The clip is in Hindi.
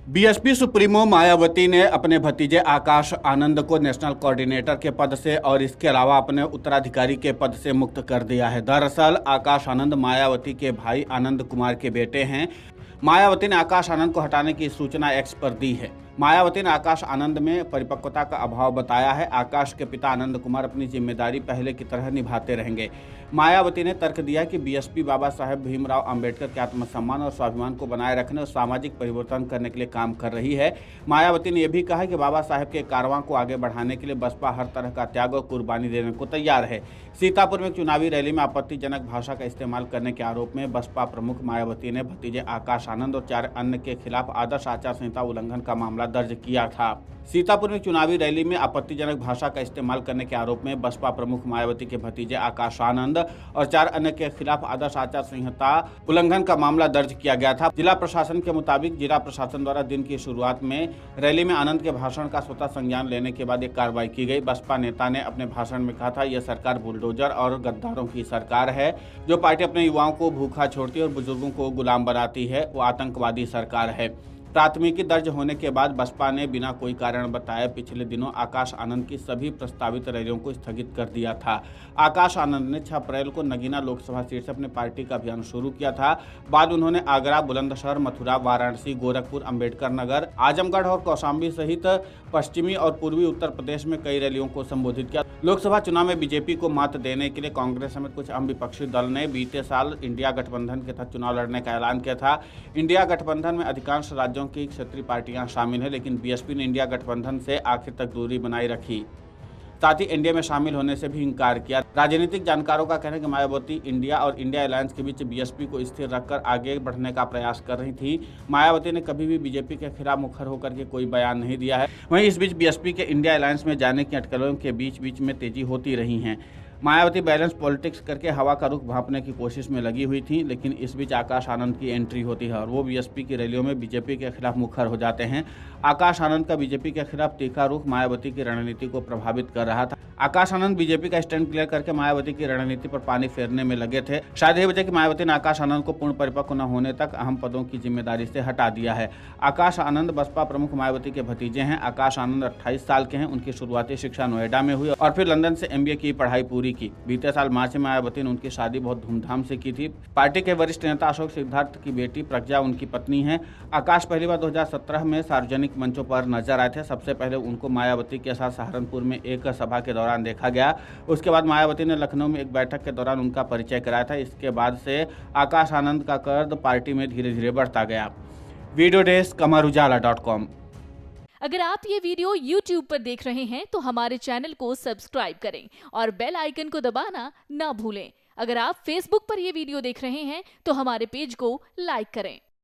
बीएसपी सुप्रीमो मायावती ने अपने भतीजे आकाश आनंद को नेशनल कोऑर्डिनेटर के पद से और इसके अलावा अपने उत्तराधिकारी के पद से मुक्त कर दिया है। दरअसल आकाश आनंद मायावती के भाई आनंद कुमार के बेटे हैं। मायावती ने आकाश आनंद को हटाने की सूचना एक्स पर दी है। मायावती ने आकाश आनंद में परिपक्वता का अभाव बताया है। आकाश के पिता आनंद कुमार अपनी जिम्मेदारी पहले की तरह निभाते रहेंगे। मायावती ने तर्क दिया कि बीएसपी बाबा साहेब भीमराव अंबेडकर के आत्मसम्मान और स्वाभिमान को बनाए रखने और सामाजिक परिवर्तन करने के लिए काम कर रही है। मायावती ने यह भी कहा कि बाबा साहेब के कारवां को आगे बढ़ाने के लिए बसपा हर तरह का त्याग और कुर्बानी देने को तैयार है। सीतापुर में चुनावी रैली में आपत्तिजनक भाषा का इस्तेमाल करने के आरोप में बसपा प्रमुख मायावती ने भतीजे आकाश आनंद और 4 अन्य के खिलाफ आदर्श आचार संहिता उल्लंघन का मामला दर्ज किया था। सीतापुर में चुनावी रैली में आपत्तिजनक भाषा का इस्तेमाल करने के आरोप में बसपा प्रमुख मायावती के भतीजे आकाश आनंद और 4 अन्य के खिलाफ आदर्श आचार संहिता उल्लंघन का मामला दर्ज किया गया था। जिला प्रशासन के मुताबिक जिला प्रशासन द्वारा दिन की शुरुआत में रैली में आनंद के भाषण का स्वतः संज्ञान लेने के बाद एक कार्रवाई की गई। बसपा नेता ने अपने भाषण में कहा था, यह सरकार बुलडोजर और गद्दारों की सरकार है। जो पार्टी अपने युवाओं को भूखा छोड़ती है और बुजुर्गों को गुलाम बनाती है, वो आतंकवादी सरकार है। प्राथमिकी दर्ज होने के बाद बसपा ने बिना कोई कारण बताए पिछले दिनों आकाश आनंद की सभी प्रस्तावित रैलियों को स्थगित कर दिया था। आकाश आनंद ने 6 अप्रैल को नगीना लोकसभा सीट से अपने पार्टी का अभियान शुरू किया था। बाद उन्होंने आगरा, बुलंदशहर, मथुरा, वाराणसी, गोरखपुर, अंबेडकर नगर, आजमगढ़ और कौशाम्बी सहित पश्चिमी और पूर्वी उत्तर प्रदेश में कई रैलियों को संबोधित किया। लोकसभा चुनाव में बीजेपी को मात देने के लिए कांग्रेस समेत कुछ अहम विपक्षी दल ने बीते साल इंडिया गठबंधन के तहत चुनाव लड़ने का ऐलान किया था। इंडिया गठबंधन में अधिकांश राज्यों की क्षेत्रीय पार्टियां शामिल हैं, लेकिन बीएसपी ने इंडिया गठबंधन से आखिर तक दूरी बनाए रखी। साथ ही एनडीए में शामिल होने से भी इंकार किया। राजनीतिक जानकारों का कहना है कि मायावती इंडिया और इंडिया अलायंस के बीच बीएसपी को स्थिर रखकर आगे बढ़ने का प्रयास कर रही थी। मायावती ने कभी भी बीजेपी के खिलाफ मुखर होकर के कोई बयान नहीं दिया है। वहीं इस बीच बीएसपी के इंडिया अलायंस में जाने की अटकलों के बीच में तेजी होती रही है। मायावती बैलेंस पॉलिटिक्स करके हवा का रुख भांपने की कोशिश में लगी हुई थी, लेकिन इस बीच आकाश आनंद की एंट्री होती है और वो बीएसपी की रैलियों में बीजेपी के खिलाफ मुखर हो जाते हैं। आकाश आनंद का बीजेपी के खिलाफ तीखा रुख मायावती की रणनीति को प्रभावित कर रहा था। आकाश आनंद बीजेपी का स्टैंड क्लियर करके मायावती की रणनीति पर पानी फेरने में लगे थे। शायद यही वजह कि मायावती ने आकाश आनंद को पूर्ण परिपक्व न होने तक अहम पदों की जिम्मेदारी से हटा दिया है। आकाश आनंद बसपा प्रमुख मायावती के भतीजे हैं। आकाश आनंद 28 साल के हैं। उनकी शुरुआती शिक्षा नोएडा में हुई और फिर लंदन से एमबीए की पढ़ाई पूरी की। बीते साल मार्च में मायावती ने उनकी शादी बहुत धूमधाम से की थी। पार्टी के वरिष्ठ नेता अशोक सिद्धार्थ की बेटी प्रज्ञा उनकी पत्नी है। आकाश पहली बार 2017 में सार्वजनिक मंचों पर नजर आए थे। सबसे पहले उनको मायावती के साथ सहारनपुर में एक सभा के दौरान देखा गया। उसके बाद मायावती ने लखनऊ में एक बैठक के दौरान उनका परिचय कराया था। इसके बाद से आकाश आनंद का कद पार्टी में धीरे धीरे बढ़ता गया। Video desk amarujala.com। अगर आप ये वीडियो YouTube पर देख रहे हैं तो हमारे चैनल को सब्सक्राइब करें और बेल आइकन को दबाना ना भूलें। अगर आप Facebook पर ये वीडियो देख रहे हैं तो हमारे पेज को लाइक करें।